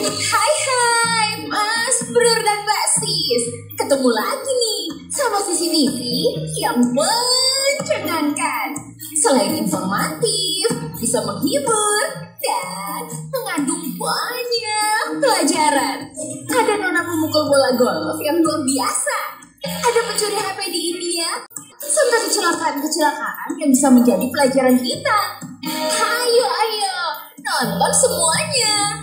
Hai Mas Bro dan Mbak Sis, ketemu lagi nih sama CCTV yang mencengangkan. Selain informatif, bisa menghibur dan mengandung banyak pelajaran. Ada nona pemukul bola golf yang luar biasa. Ada pencuri HP di India, serta kecelakaan-kecelakaan yang bisa menjadi pelajaran kita. Ayo, nonton semuanya.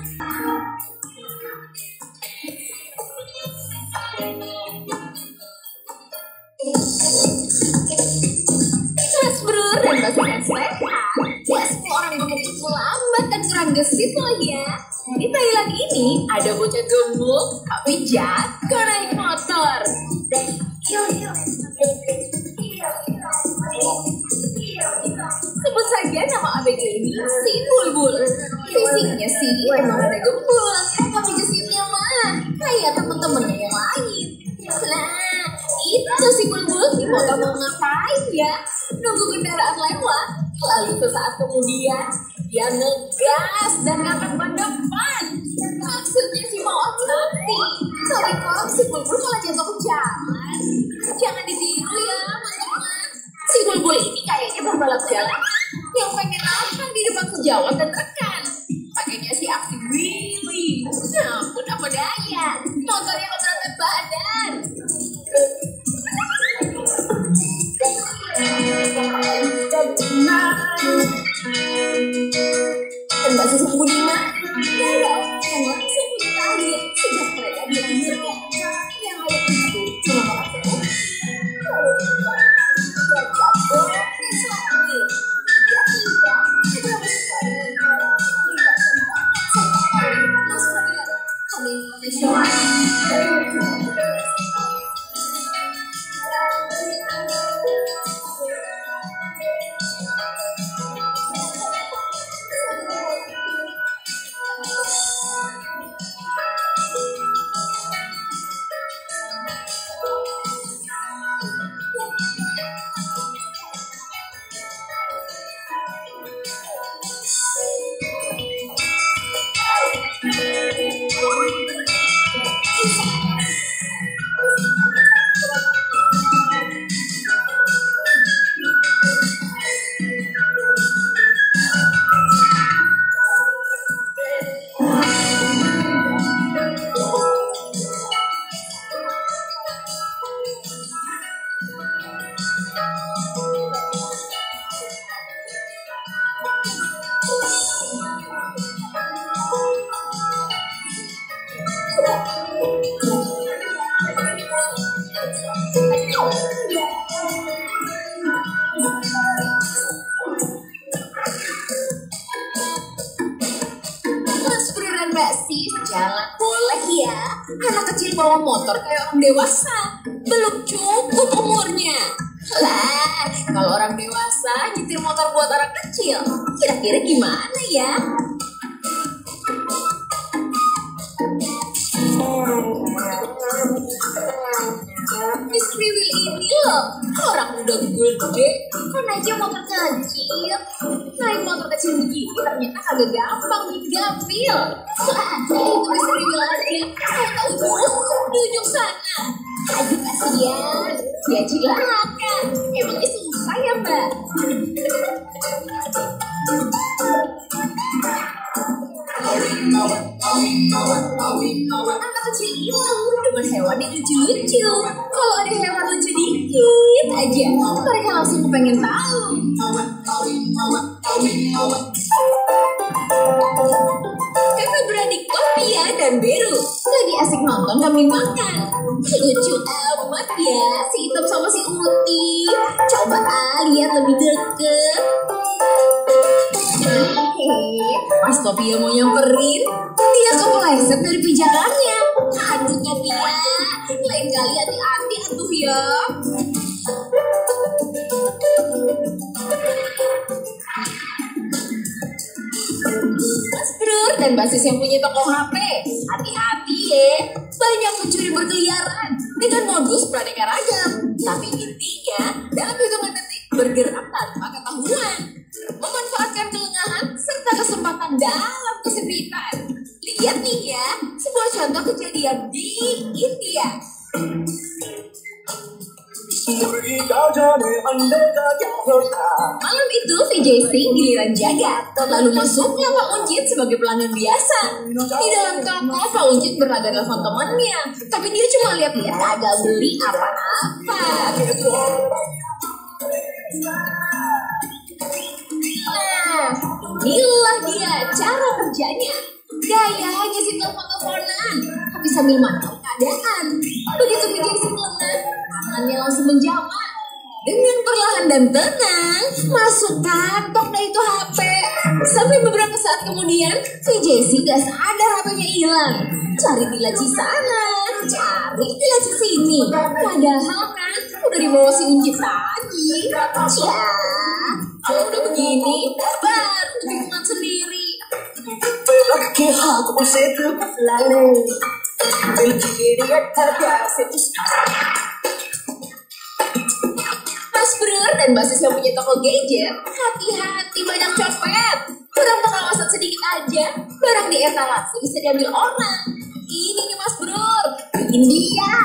Mas Bro dan Mbak Sis sehat. Ya, semua orang gemuk lambat dan kurang gesit loh ya. Di Thailand ini ada bocah gemuk tapi jago naik motor. Sebut saja nama ABG ini si Bulbul. Fisiknya sih emang ada gembul, tapi gesitnya mah kayak temen-temennya yang lain. Nah, itu si Bulbul di motor mau ngapain ya? Nunggu kendaraan lewat. Lalu sesaat kemudian dia ngegas dan ngangkat ban depan. Maksudnya sih mau hati. Tapi kok si Bulbul malah jatuh ke jalan. Jangan ditiru ya teman-teman. Si Bulbul ini kayaknya pembalap jalan yang pengen apa di depan sejawat dan rekan. Pakainya si aksi wheelie. Namun apa daya, motornya keberatan badan. Dan Mbak Sis Budiman, gak ada orang yang langsung menyukai sejak mereka dilahirkan. Yang ada itu cuma bakal teruji. Dan jago dan selalu. Ya tidak, beberapa sesuatu yang melibatkan banyak serta Mas Bro. Kami profesional. Mas Bro dan Mbak Sis, jangan boleh ya anak kecil bawa motor kayak orang dewasa. Belum cukup umurnya. Lah, kalau orang dewasa nyetir motor buat orang kecil, kira-kira gimana ya? Miss Kriwil ini loh, orang udah gede, kan aja motor kecil. Naik motor kecil begini ternyata kagak gampang digambil. Lah, itu Miss Kriwil aja, saya tahu di ujung sana. Aduh kasihan, dia cilaka. Emangnya susah ya Mbak? Anak kecil itu demen hewan yang lucu-lucu. Kalau ada hewan lucu dikit aja, mereka langsung pengen tahu. Kakak beradik Kopia dan Beru lagi asik nonton kami makan. Lucu amat ya si Hitam sama si Uti. Coba lihat lebih deket. Pas Topia mau nyamperin, dia kepleset dari pijakannya. Aduh Topia, lain kali hati-hati atuh ya. Mas Bro dan Mbak Sis yang punya toko HP, hati-hati ya. Banyak pencuri berkeliaran dengan modus beraneka ragam. Tapi intinya, dalam hitungan detik bergerak tanpa ketahuan. Memanfaatkan kelengahan serta kesempatan dalam kesempitan. lihat nih ya, sebuah contoh kejadian di India. Malam itu VJ Singh giliran jaga, lalu masuklah Pak Unjit sebagai pelanggan biasa. Di dalam toko Pak Unjit berlagak telepon temannya, tapi dia cuma lihat-lihat, kagak beli apa-apa. Nah, inilah dia cara kerjanya. Gayanya si telepon-teleponan, tapi sambil mantau keadaan. Begitu VJ Singh lengah, tangannya langsung menjamah. Dengan perlahan dan tenang, masuk kantong dah itu HP. Sampai beberapa saat kemudian, VJ Singh gak sadar HP-nya hilang. Cari di laci sana, cari di laci sini. Padahal kan udah dibawa si Unjit tadi. Ya, kalau udah begini, baru kebingungan sendiri. Mas Bro dan basis yang punya toko gadget, hati-hati banyak copet. Kurang pengawasan sedikit aja, barang di etalase bisa diambil orang. Ini nih Mas Bro, bikin dia.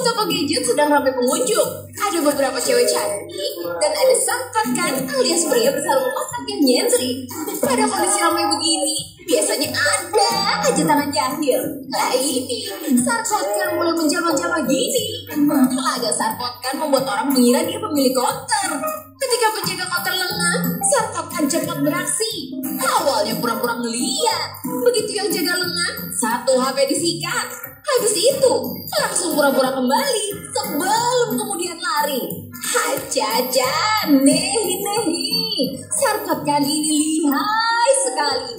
Toko gadget sedang ramai pengunjung. Ada beberapa cewek cantik dan ada sangkatkan alias pria bersarung otak yang nyentrik. Pada kondisi ramai begini, biasanya ada aja tangan jahil. Nah ini, sarkotkan mulai menjamah-jamah gini. Laga sarkotkan membuat orang mengira dia pemilik konter. Ketika penjaga konter lengah, sarkotkan cepat beraksi. Awalnya pura-pura ngeliat. Begitu yang jaga lengah, satu HP disikat. Habis itu, langsung pura-pura kembali sebelum kemudian lari. Hajaja, nehi. Sarkotkan ini lihai sekali.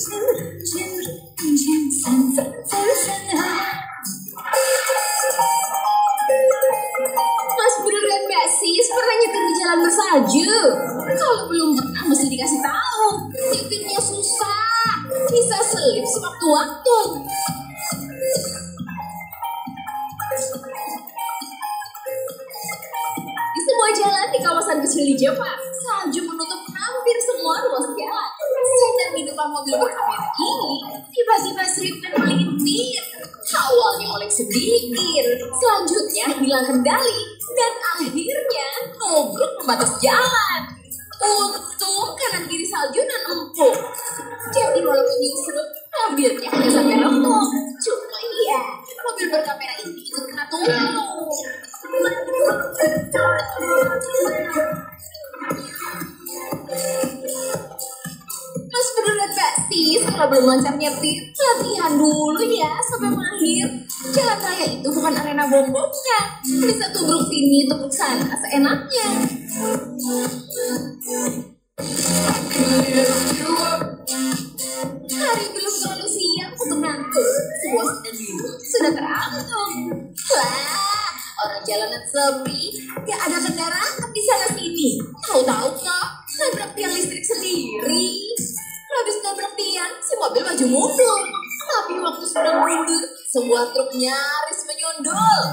Mas Bro dan Mbak Sis pernah nyetir di jalan bersalju? Kalau belum pernah mesti dikasih tahu. Nyetirnya susah, bisa selip sewaktu-waktu. Di sebuah jalan di kawasan kecil di Jepang, salju menutup hampir semua ruas jalan. Sedang di depan mobil berkamera ini, tiba-tiba slip dan melintir. Awalnya oleng sedikit, selanjutnya hilang kendali, dan akhirnya nubruk pembatas jalan. Untung kanan kiri salju dan empuk. Jadi walaupun nyusul, mobilnya hanya sampai remuk. Cuma iya, mobil berkamera ini ikut kena tumbang. Mas Bro dan Mbak Sis, kalau belum lancar nyetir, latihan dulu ya sampai mahir. Jalan raya itu bukan arena bom-bomnya. Bisa tubruk sini, tubruk sana, seenaknya. Hari belum terlalu siang untuk ngantuk. Sebuah sedan biru sudah terantum. Wah, orang jalanan sepi, gak ada kendaraan di sana sini. Tahu-tahu kok, nabrak tiang listrik sendiri. Habis nabrak tiang, si mobil maju mundur. Tapi waktu sedang mundur, sebuah truk nyaris menyundul.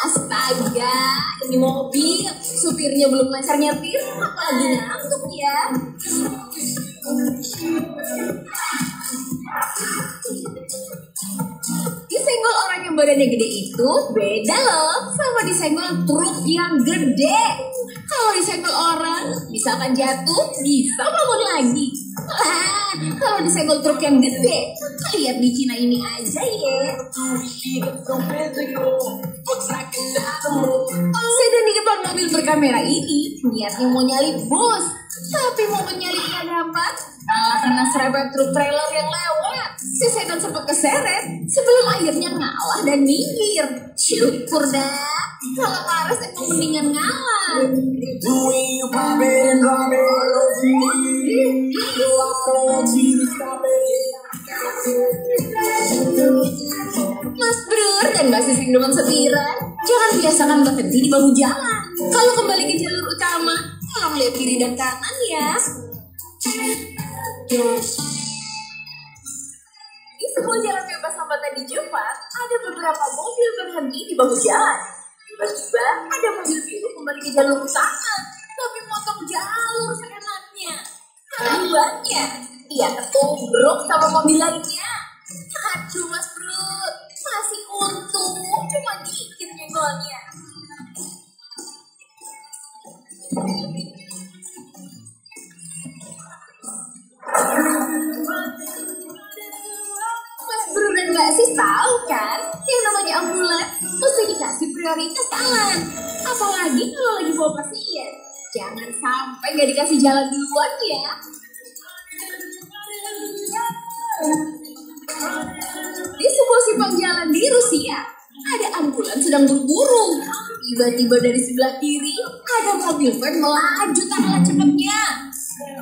Astaga, ini mobil, supirnya belum lancar nyetir, apalagi ngantuk ya. Disenggol orang yang badannya gede itu beda loh sama disenggol truk yang gede. Kalau disenggol orang, misalkan jatuh, bisa bangun lagi. Kalau disenggol truk yang gede, lihat di Cina ini aja ya. Sedan di depan mobil berkamera ini niatnya mau nyalip bus, tapi mau menyalipnya dapat karena serempet truk trailer yang lewat. Si sedan sempat keseret sebelum akhirnya ngalah dan minggir. Syukur dah, kalau Laras emang mendingan ngalah. Mas Bro dan Mbak Sis dengan setiran, jangan biasakan berhenti di bahu jalan. Kalau kembali ke jalur utama, tolong lihat kiri dan kanan ya. Di sebuah jalan bebas hambatan di Jepang, ada beberapa mobil berhenti di bahu jalan. Tiba-tiba ada mobil biru kembali ke jalur utama, tapi motor jalur seenaknya. Akibatnya, ia ketubruk sama mobil lainnya. Aduh Mas Bro, masih untung cuma dikit nyenggolnya. Mas Bro dan Mbak Sis tahu kan, yang namanya ambulans mesti dikasih prioritas jalan. Apalagi kalau lagi bawa pasien. Jangan sampai nggak dikasih jalan duluan ya. Di sebuah simpang jalan di Rusia, ada ambulans sedang berburu. Tiba-tiba dari sebelah kiri, ada mobil van melaju tak kalah cepatnya.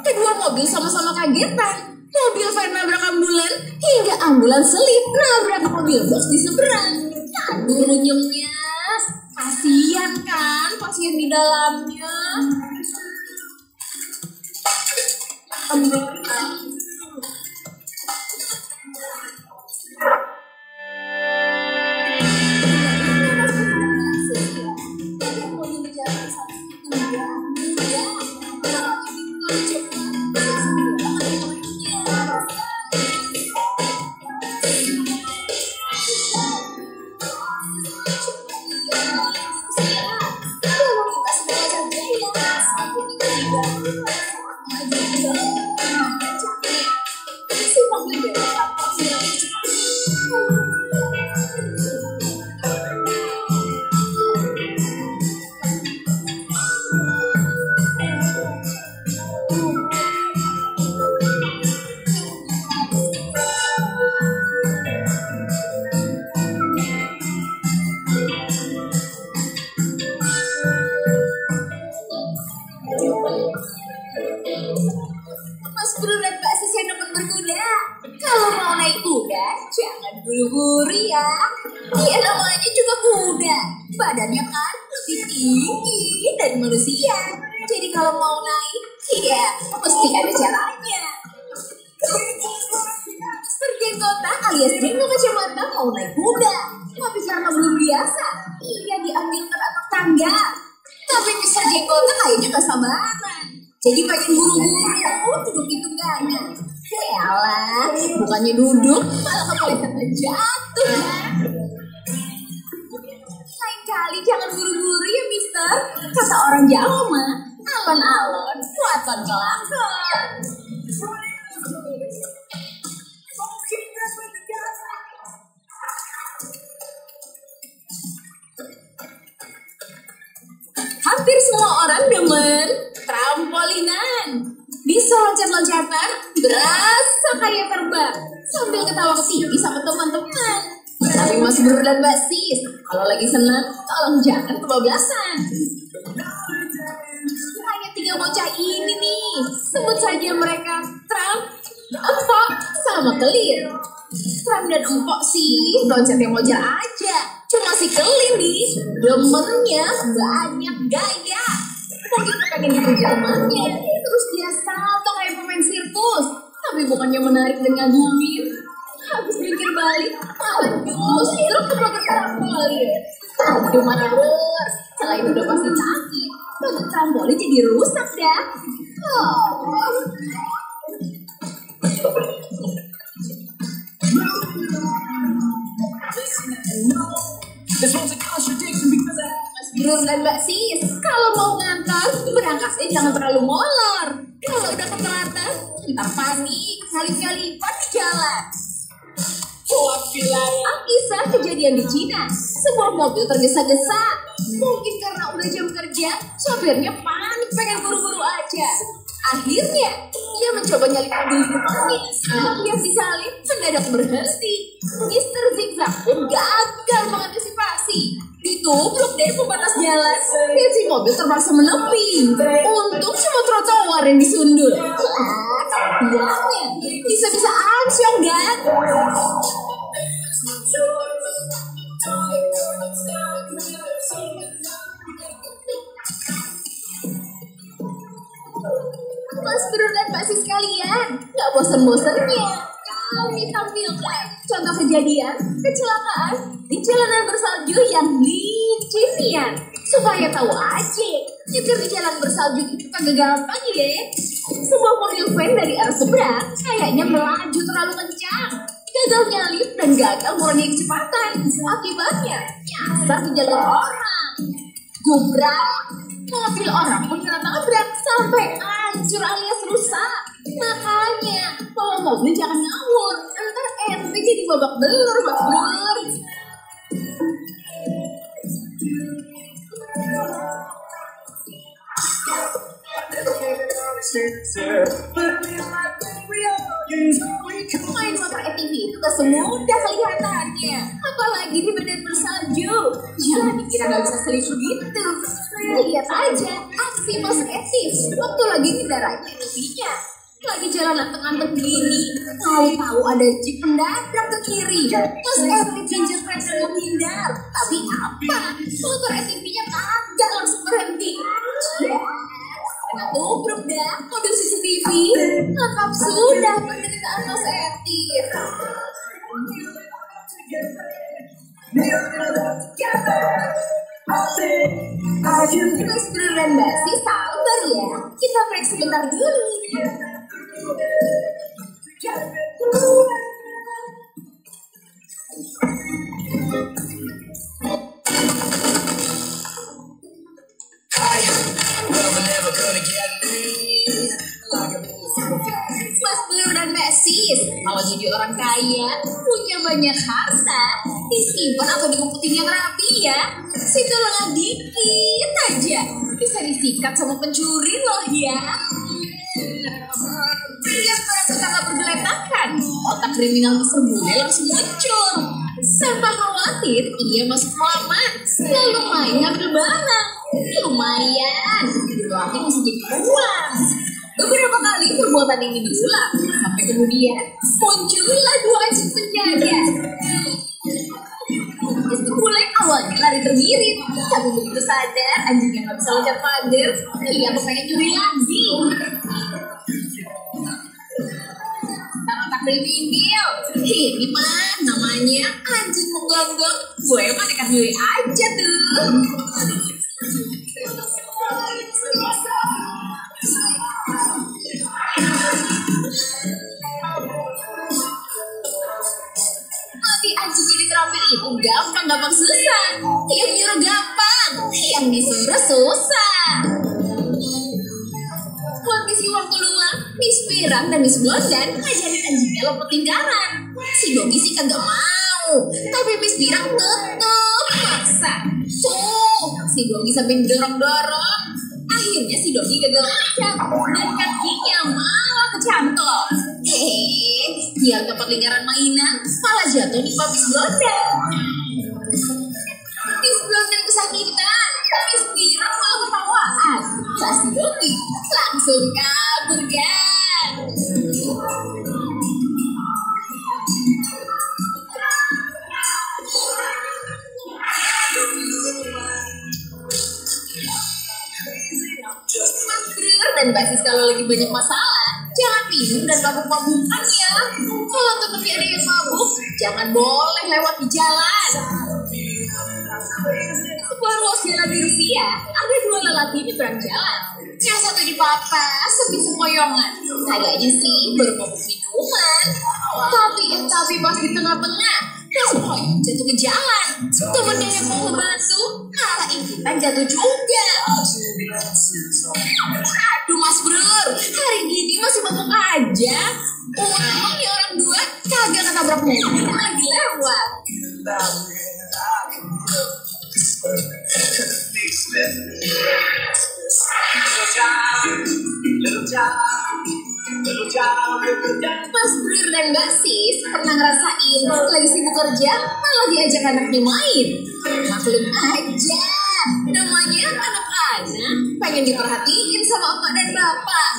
Kedua mobil sama-sama kagetan. Mobil van nabrak ambulans, hingga ambulans selip nabrak mobil box di seberang. Aduh runyemnya, kasihan kan pasien di dalamnya. Mas Bro dan Mbak Sis yang demen berkuda, kalau mau naik kuda jangan buru-buru ya. Dia namanya juga kuda, badannya kan lebih tinggi dari manusia. Jadi kalau mau naik, ya mesti ada caranya. Mister Jenggota alias Jenggo Kacamata mau naik kuda, tapi karena belum biasa, ia diambil ke atas tangga. Tapi Mister Jenggota kayaknya gak sabaran. Jadi pengen buru-buru duduk di tungganya. Yalah, bukannya duduk, malah kepleset jatuh. Lain kali jangan buru-buru ya Mister. Kata orang Jawa mah, alon-alon, waton kelakon. Hampir semua orang demen trampolinan. Bisa loncat-loncatan, berasa kayak terbang sambil ketawa ketiwi sama teman-teman. Tapi Mas Bro dan Mbak Sis, kalau lagi senang, tolong jangan kebablasan. Hanya 3 bocah ini nih, sebut saja mereka Tram, Empok, sama Kelir. Tram dan Empok sih loncat yang wajar aja. Cuma si Kelir nih, demennya banyak gaya. Mungkin pengen dipuji temannya, terus dia salto kayak pemain sirkus. Tapi bukannya menarik dan ngagumin, habis jungkir balik, malah justru kepakai trampolin. Aduh males, selain udah pasti sakit, pakai trampolin jadi rusak dah. Mas Bro dan Mbak Sis, kalau mau ngantor, berangkatnya jangan terlalu molor. Kalau udah ketelatan, ntar panik, kali-kali di jalan. Kisah kejadian di Cina, sebuah mobil tergesa-gesa. Mungkin karena udah jam kerja, sopirnya panik pengen buru-buru aja. Akhirnya, ia mencoba nyalip mobil di depannya. Tapi yang disalip mendadak berhenti. Mister Zigzag pun gagal mengantisipasi. Ditubruk deh pembatas jalan. Dan si mobil terpaksa menepi. Untung cuma trotoar yang disundul. Bilangnya, bisa-bisa ansyong kan? Mas Bro dan Mbak Sis kalian, gak bosan-bosannya kami tampilkan contoh kejadian kecelakaan di jalanan bersalju yang licinian supaya tahu aja nyetir di jalan bersalju itu kagak gampang ya. Sebuah mobil van dari arah seberang kayaknya melaju terlalu kencang. Gagal nyalip dan gagal mengurangi kecepatan. Akibatnya nyasar di jalur orang. Gubrak. Mobil orang pun kena tabrak sampai hancur alias rusak. Makanya bawa mobil jangan ngawur, ntar ente jadi babak belur, babak belur. Main motor ATV itu gak semudah kelihatannya, apalagi di medan bersalju. Jangan dikira gak bisa selip gitu. Lihat aja aksi Mas Etis waktu lagi ngendarai ATV-nya. Lagi jalan anteng-anteng gini, tahu-tahu ada jeep mendadak ke kiri. Mas Etis genjot dan menghindar, tapi apa? Motor ATV-nya kagak langsung berhenti. Kena tubruk dah mobil CCTV. Lengkap sudah penderitaan Mas Etis. Mas Bro dan Mbak Si sabar ya, kita break sebentar dulu. Mas Bro dan Mbak Sis, kalau jadi orang kaya, punya banyak harta, disimpan atau diumpetin yang rapi ya. Situ lengah dikit aja, bisa disikat sama pencuri loh ya. Lihat orang tetangga bergeletakan, otak kriminal tersembunyi langsung muncul. Tanpa khawatir, ia masuk halaman, lalu main ngambil barang. Lumayan, lagi masih jadi uang. Beberapa kali perbuatan ini diulang, sampai kemudian muncullah dua anjing penjaga. Mulai awalnya lari terbirit, tapi begitu sadar anjingnya nggak bisa loncat pagar, ia kepengen curi lagi. Karena tak kriminal, ini mah namanya anjing menggonggong. Gue mah nekat nyuri aja tuh. Tapi anjing ini terampil itu gampang susah. Yang nyuruh gampang, yang disuruh susah. Buat ngisi waktu luang, Miss Pirang dan Miss Blondan ngajarin anjingnya lompat lingkaran. Si Doggy sih kagak mau, tapi Miss Pirang tetep maksa. Si Doggy sampai dorong-dorong. Akhirnya si Doggy gagal loncat dan kakinya malah kecantol. Dia dapat lingkaran mainan, malah jatuh di Miss Blondan. Miss Blondan kesakitan, Miss Pirang malah ketawaan. Si Doggy langsung kabur kan. Mas Bro dan Mbak Sis kalau lagi banyak masalah, jangan minum dan mabuk-mabukan ya. Kalau temennya ada yang mabuk, jangan boleh lewat di jalan. Sebuah ruas jalan di Rusia, ada dua lelaki nyebrang jalan. Yang satu dipapas, sepi sempoyongan. Kayaknya sih baru mabuk minuman. Tapi pas di tengah-tengah, sempoyongan jatuh ke jalan. Temennya yang mau ngebantu, malah ikutan jatuh juga. Aduh Mas Bro, hari gini masih mabuk aja. Untung nih orang dua kagak ketabrak mobil lagi lewat. Mas Bro dan Mbak Sis pernah ngerasain lagi sibuk kerja malah diajak anaknya main. Maklum aja, namanya anak-anak pengen diperhatiin sama emak dan bapak.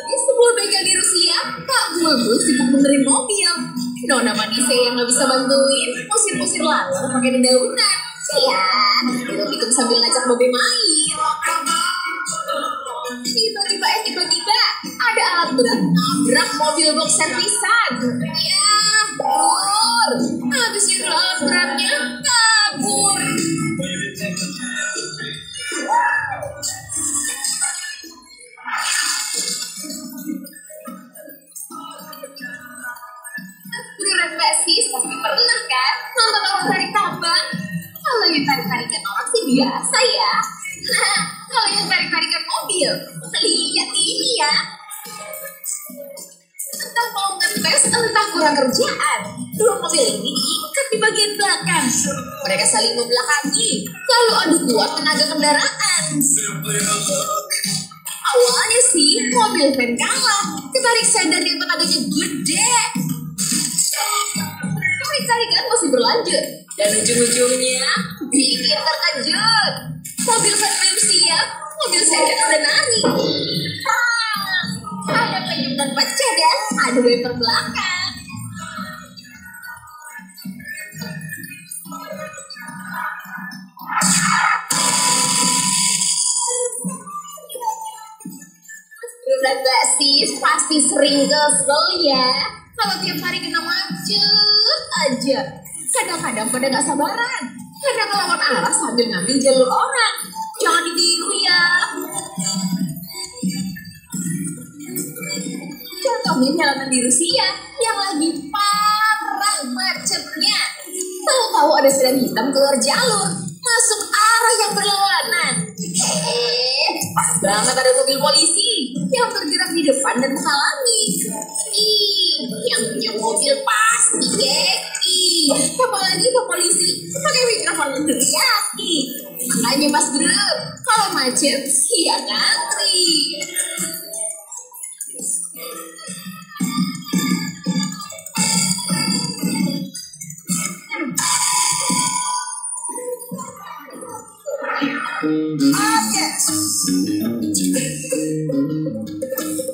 Di sebuah bengkel di Rusia, Pak Bulbul sibuk benerin mobil. Nona manisnya yang gak bisa bantuin, usir-usir langsung pakai dedaunan. Ya, hitung-hitung sambil ngajak mobil main. Tiba-tiba ada alat berat nabrak mobil box servisan. Ya, Habis nyuruh alat beratnya kabur. biasa ya. Nah, kalau yang tarik-tarikan mobil, lihat ini ya. Entah mau ngetes, entah kurang kerjaan, dua mobil ini diikat di bagian belakang. Mereka saling membelakangi, lalu adu kuat tenaga kendaraan. Awalnya sih mobil van kalah, ketarik sedan yang tenaganya gede. Tarik-tarikan masih berlanjut, dan ujung-ujungnya bikin terkejut. Mobil van belum siap, mobil sedan udah narik. Ada penyum dan pecah ya, ada wiper belakang. Dan basis pasti sering kesel ya, kalau tiap hari kena macet aja. Kadang-kadang pada gak sabaran, kadang ngelawan arah sambil ngambil jalur orang. Jangan ditiru ya. Contohnya jalanan di Rusia yang lagi parah macetnya. Tahu-tahu ada sedan hitam keluar jalur, masuk arah yang berlawanan. Pas banget ada mobil polisi yang bergerak di depan dan menghalangi. Yang punya mobil pasti keki. Apalagi Pak Polisi pakai mikrofon menteriaki. Makanya Mas Bro, kalau macet ya ngantri.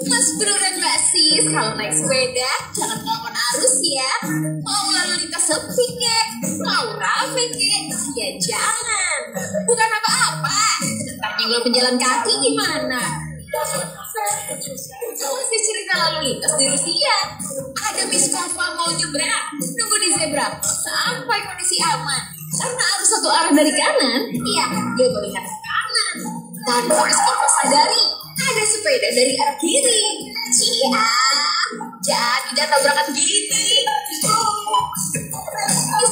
Mas Bro dan Mbak Sis, kalau naik sepeda jangan melawan arus ya. Mau lalu lintas sepi kek, mau rame kek, ya jangan. Bukan apa-apa, ntar nyenggol pejalan kaki gimana? Masih cerita lalu lintas di Rusia. Ada Miss Kova mau nyebrang, nunggu di zebra sampai kondisi aman. Karena arus satu arah dari kanan, iya dia melihat ke kanan. Tanpa Miss Kova sadari, ada sepeda dari arah kiri. Cia, jadi dia tabrakan gini. Miss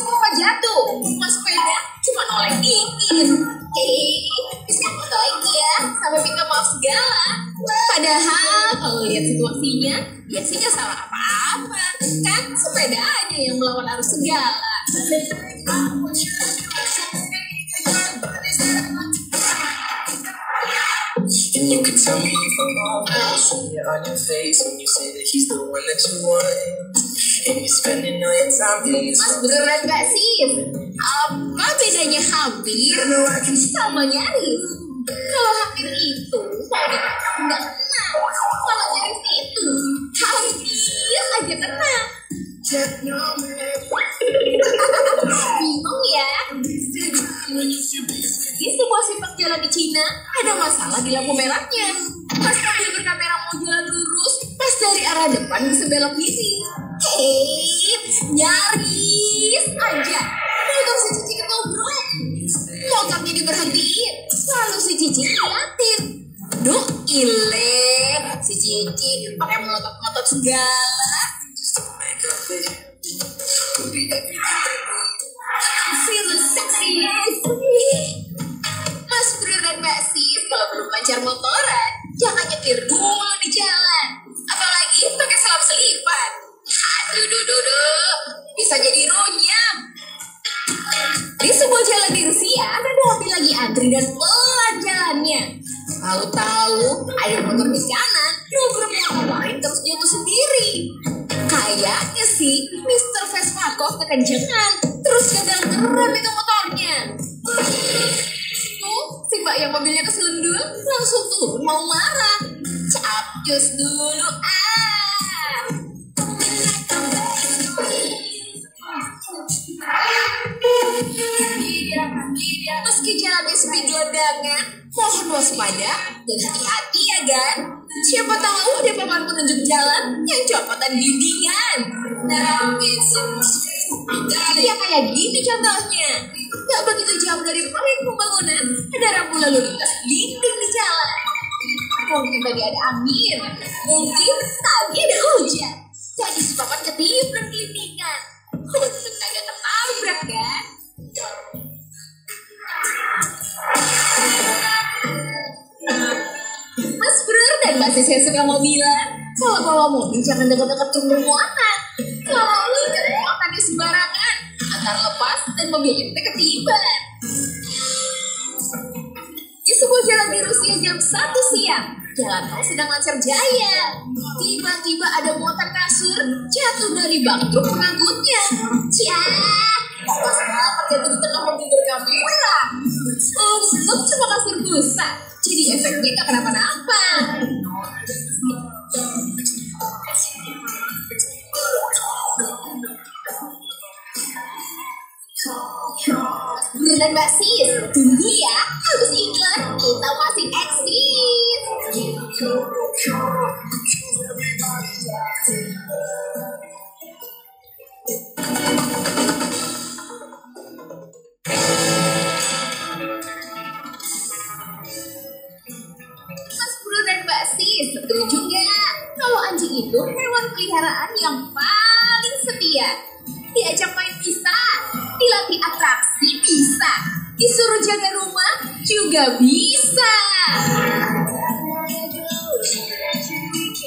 Kova jatuh, Mas sepeda cuma noleh dikit. Miss Kova baik ya, sampai minta maaf segala. Padahal kalau lihat situasinya, dia sih gak salah apa-apa. Kan sepeda aja yang melawan arus segala. And you can tell me if I'm wrong, see it on your face when you say that he's the one that you want. And you're spending all your time being Mas beneran gak sih? Apa bedanya hampir sama nyaris? Kalau hampir itu mau dikatakan nggak kena, kalau nyaris itu hampir aja kena. Bingung ya? Di sebuah simpang jalan di Cina ada masalah di lampu merahnya. Pas mobil berkamera mau jalan lurus, pas dari arah depan bisa belok kiri. Nyaris aja motor si Cici ketobrak. Motornya diberhentiin, lalu si Cici ngeliatin. Duh ile, si Cici pakai melotot-melotot segala. Feel sexiest. Mas Bro dan Mbak Sis, kalau belum belajar motoran, jangan nyetir dulu di jalan. Apalagi pakai selip-selipan. Aduh, bisa jadi runyam. Di sebuah jalan di Rusia, ada mobil lagi antri dan pelan jalannya. Tahu-tahu ada motor di kanan, nyobrol yang lain terus jatuh sendiri. Kayaknya sih Mr. Vespa kekencengan, terus gagal ngerem itu motornya. Tuh, si mbak yang mobilnya kesundul langsung turun mau marah. Capcus dulu Meski jalannya sepi gelandangan, mohon waspada dan hati-hati ya kan. Siapa tahu ada papan penunjuk jalan yang copotan bimbingan. Ya kayak gini contohnya. Gak begitu jauh dari proyek pembangunan, ada rambu lalu lintas lindung di jalan. Mungkin tadi ada angin, mungkin tadi ada hujan. Jadi si papan ketiup dan kelindingan. Untung kagak ketabrak kan. nggak sih saya suka mobilan? Kalau bawa mobil jangan dekat-dekat sumber muatan. Kalau ikat muatannya sembarangan, antar lepas dan mobil ente ketiban. Di sebuah jalan di Rusia jam 1 siang, jalan tol sedang lancar jaya. Tiba-tiba ada muatan kasur jatuh dari bak truk pengangkutnya. Ciah, pas banget jatuh di tengah mobil berkamera. Untung cuma kasur busa, jadi efeknya gak kenapa-napa. Bro dan Mbak Sis, tunggu ya, habis iklan kita masih eksis. Mas Bro dan Mbak Sis, setuju nggak kalau anjing itu hewan peliharaan yang paling setia? Diajak main bisa, dilatih atraksi bisa, disuruh jaga rumah juga bisa.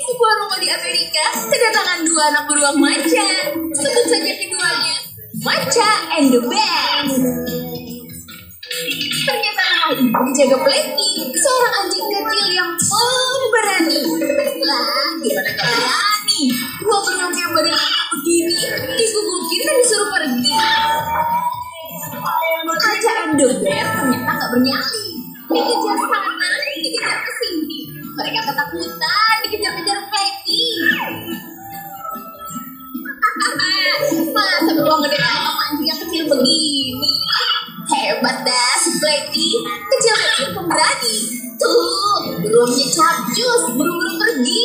Sebuah rumah di Amerika kedatangan 2 anak beruang maca. Sebut saja keduanya, Maca and the Bear. Ternyata rumah ini dijaga Blacky, seorang anjing kecil yang pemberani. Lah, gimana gak berani? 2 beruang yang baru berdiri digugukin dan disuruh pergi. Maca and the Bear ternyata gak bernyali. Dikejar sana, dikejar kesini. Mereka ketakutan dikejar-kejar Blacky. Masa beruang gede sama anjing yang kecil begini? Hebat dah si Blacky, kecil-kecil pemberani. Tuh, beruangnya capcus, buru-buru pergi.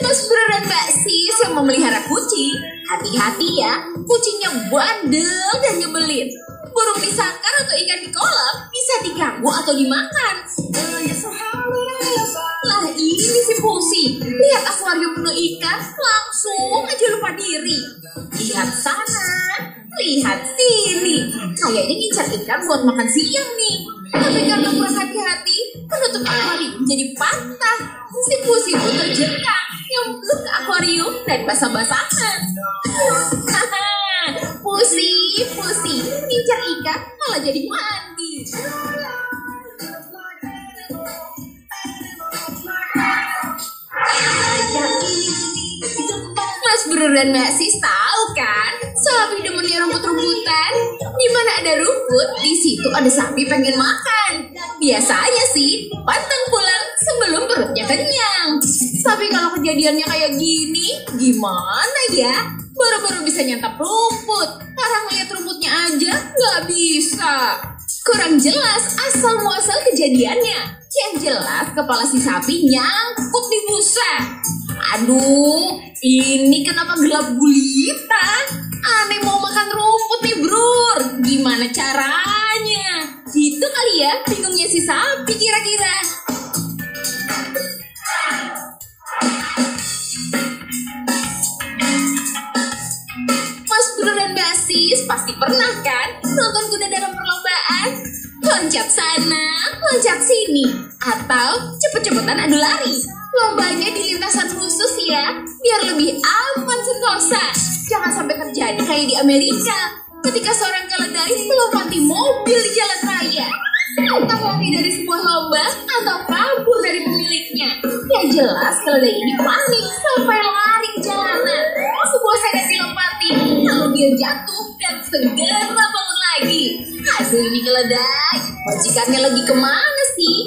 Mas Bro dan Mbak Sis yang memelihara kucing, hati-hati ya, kucingnya bandel dan nyebelin. Burung di sangkar atau ikan di kolam bisa diganggu atau dimakan. Lah ini si Pusi, lihat akuarium penuh ikan, langsung aja lupa diri. Lihat sana, lihat sini, kayaknya ngincar ikan buat makan siang nih. Tapi karena kurang hati-hati, penutup akuarium jadi patah. Si Pusi pun terjengkang, nyemplung ke akuarium dan basah-basahan. Pusi, ngincar ikan malah jadi mandi. Mas Bro dan Mbak Sis tahu kan, sapi demennya rumput-rumputan. Di mana ada rumput, di situ ada sapi pengen makan. Biasanya sih, pantang pulang sebelum perutnya kenyang. Tapi kalau kejadiannya kayak gini, gimana ya? Baru-baru bisa nyantap rumput, orang lihat rumputnya aja nggak bisa. Kurang jelas asal-muasal kejadiannya. Yang jelas kepala si sapi nyangkut di busa. Aduh, ini kenapa gelap gulita? Aneh mau makan rumput nih bro. Gimana caranya? Gitu kali ya bingungnya si sapi kira-kira. Mas Bro dan Mbak Sis pasti pernah kan nonton kuda dalam perlombaan? Loncat sana, loncat sini, atau cepet-cepetan adu lari. Lombanya di lintasan khusus ya, biar lebih aman sentosa. Jangan sampai terjadi kayak di Amerika, ketika seorang keledai melompati mobil di jalan raya. Entah lari dari sebuah lomba atau kabur dari pemiliknya. Yang jelas keledai ini panik sampai lari ke jalanan. Sebuah sedan dilompati, lalu dia jatuh dan segera bangun lagi. Hasil ini keledai, majikannya lagi kemana sih?